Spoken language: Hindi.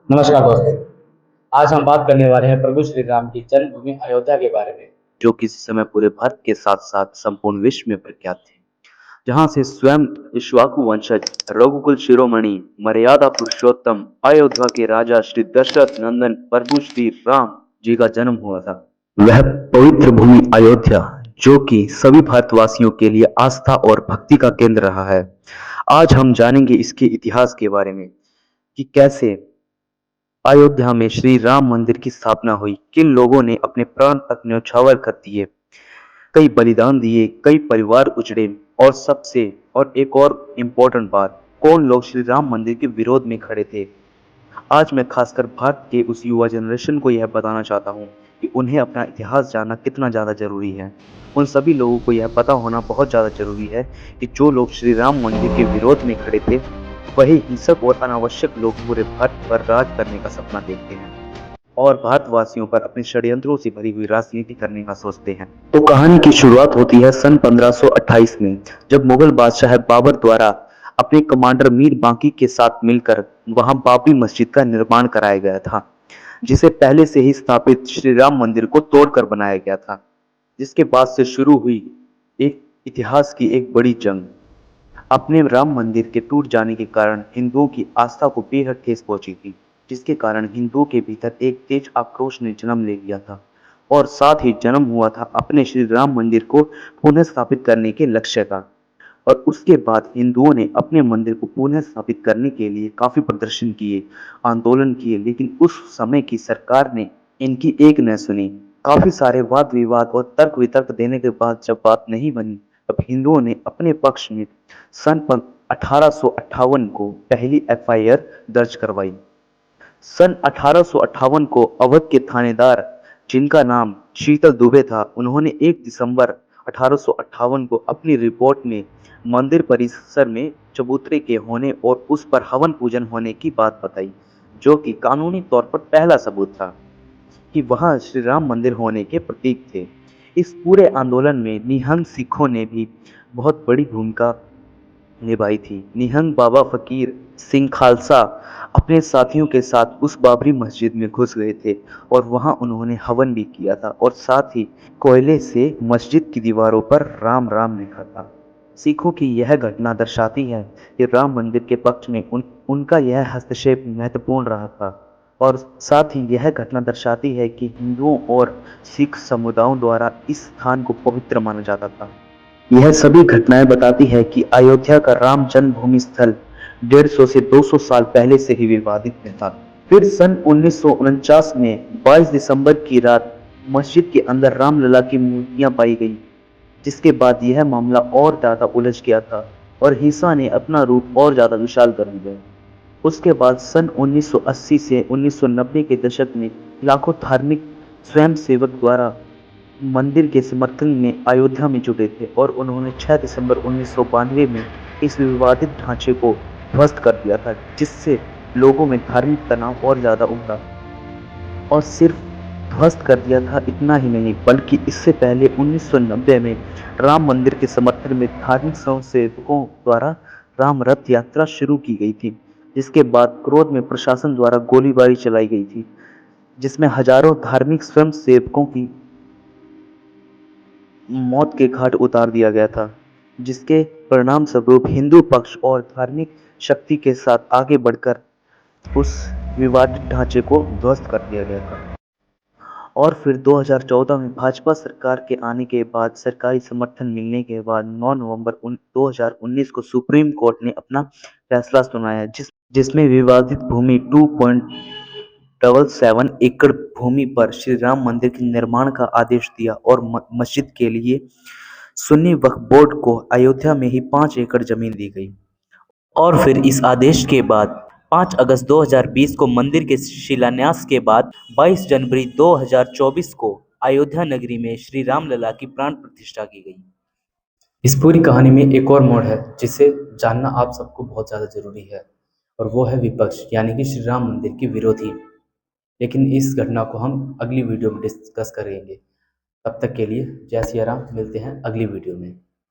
नमस्कार दोस्तों। आज हम बात करने वाले हैं प्रभु श्री राम की जन्मभूमि अयोध्या के बारे में, जो किसी समय पूरे भारत के साथ-साथ संपूर्ण विश्व में प्रख्यात थे। जहाँ से स्वयं इक्ष्वाकु वंशज रघुकुल शिरोमणि मर्यादा पुरुषोत्तम अयोध्या के राजा श्री दशरथ नंदन प्रभु श्री राम जी का जन्म हुआ था। वह पवित्र भूमि अयोध्या जो कि सभी भारतवासियों के लिए आस्था और भक्ति का केंद्र रहा है। आज हम जानेंगे इसके इतिहास के बारे में कि कैसे अयोध्या में श्री राम मंदिर की स्थापना हुई, किन लोगों ने अपने प्राण तक न्यौछावर कर दिए, कई बलिदान दिए, कई परिवार उजड़े और एक और इम्पोर्टेंट बात, कौन लोग श्री राम मंदिर के विरोध में खड़े थे। आज मैं खासकर भारत के उस युवा जनरेशन को यह बताना चाहता हूँ कि उन्हें अपना इतिहास जानना कितना ज़्यादा ज़रूरी है। उन सभी लोगों को यह पता होना बहुत ज़्यादा ज़रूरी है कि जो लोग श्री राम मंदिर के विरोध में खड़े थे, वही हिंसक और अनावश्यक लोग पूरे भारत पर राज करने का सपना देखते हैं और भारतवासियों पर अपने षड्यंत्रों से भरी हुई राजनीति करने का सोचते हैं। तो कहानी की शुरुआत होती है सन 1528 में, जब मुगल बादशाह बाबर द्वारा अपने कमांडर मीर बांकी के साथ मिलकर वहां बाबरी मस्जिद का निर्माण कराया गया था, जिसे पहले से ही स्थापित श्री राम मंदिर को तोड़कर बनाया गया था, जिसके बाद से शुरू हुई एक इतिहास की एक बड़ी जंग। अपने राम मंदिर के टूट जाने के कारण हिंदुओं की आस्था को बेहद ठेस पहुंची थी, जिसके कारण हिंदुओं के भीतर एक तेज आक्रोश ने जन्म ले लिया था और साथ ही जन्म हुआ था अपने श्री राम मंदिर को पुनः स्थापित करने के लक्ष्य का। और उसके बाद हिंदुओं ने अपने मंदिर को पुनः स्थापित करने के लिए काफी प्रदर्शन किए, आंदोलन किए, लेकिन उस समय की सरकार ने इनकी एक न सुनी। काफी सारे वाद विवाद और तर्क वितर्क देने के बाद जब बात नहीं बनी, तब हिंदुओं ने अपने पक्ष में सन 1858 को पहली एफआईआर दर्ज करवाई। सन 1858 को अवध के थानेदार, जिनका नाम शीतल दुबे था, उन्होंने 1 दिसंबर 1858 को अपनी रिपोर्ट में मंदिर परिसर में चबूतरे के होने और उस पर हवन पूजन होने की बात बताई, जो कि कानूनी तौर पर पहला सबूत था कि वहां श्री राम मंदिर होने के प्रतीक थे। इस पूरे आंदोलन में निहंग सिखों ने भी बहुत बड़ी भूमिका निभाई थी। निहंग बाबा फकीर सिंह खालसा अपने साथियों के साथ उस बाबरी मस्जिद में घुस गए थे और वहां उन्होंने हवन भी किया था और साथ ही कोयले से मस्जिद की दीवारों पर राम राम लिखा था। सिखों की यह घटना दर्शाती है कि राम मंदिर के पक्ष में उनका यह हस्तक्षेप महत्वपूर्ण रहा था और साथ ही यह घटना दर्शाती है कि हिंदुओं और सिख समुदायों द्वारा इस स्थान को पवित्र माना जाता था। यह सभी घटनाएं बताती है कि अयोध्या का राम जन्मभूमि स्थल 150 से 200 साल पहले से ही विवादित में था। फिर सन 1949 में 22 दिसंबर की रात मस्जिद के अंदर रामलला की मूर्तियां पाई गई, जिसके बाद यह मामला और ज्यादा उलझ गया था और हिंसा ने अपना रूप और ज्यादा विशाल कर लिया। उसके बाद सन 1980 से 1990 के दशक में लाखों धार्मिक स्वयंसेवक द्वारा मंदिर के समर्थन में अयोध्या में जुटे थे और उन्होंने 6 दिसंबर 1992 में इस विवादित ढांचे को ध्वस्त कर दिया था, जिससे लोगों में धार्मिक तनाव और ज्यादा उभरा। और सिर्फ ध्वस्त कर दिया था इतना ही नहीं, बल्कि इससे पहले 1990 में राम मंदिर के समर्थन में धार्मिक स्वयंसेवकों द्वारा राम रथ यात्रा शुरू की गई थी, जिसके बाद क्रोध में प्रशासन द्वारा गोलीबारी चलाई गई थी, जिसमें हजारों धार्मिक स्वयंसेवकों की मौत के घाट उतार दिया गया था, जिसके परिणाम स्वरूप हिंदू पक्ष और धार्मिक शक्ति के साथ आगे बढ़कर उस विवादित ढांचे को ध्वस्त कर दिया गया था। और फिर 2014 में भाजपा सरकार के आने के बाद सरकारी समर्थन मिलने के बाद 9 नवंबर 2019 को सुप्रीम कोर्ट ने अपना फैसला सुनाया, जिसमें विवादित भूमि 2.77 एकड़ भूमि पर श्री राम मंदिर के निर्माण का आदेश दिया और मस्जिद के लिए सुन्नी वक्फ बोर्ड को अयोध्या में ही 5 एकड़ जमीन दी गई। और फिर इस आदेश के बाद 5 अगस्त 2020 को मंदिर के शिलान्यास के बाद 22 जनवरी 2024 को अयोध्या नगरी में श्री राम लला की प्राण प्रतिष्ठा की गई। इस पूरी कहानी में एक और मोड़ है जिसे जानना आप सबको बहुत ज़्यादा ज़रूरी है, और वो है विपक्ष यानी कि श्री राम मंदिर के विरोधी। लेकिन इस घटना को हम अगली वीडियो में डिस्कस करेंगे। तब तक के लिए जय सिया राम, मिलते हैं अगली वीडियो में।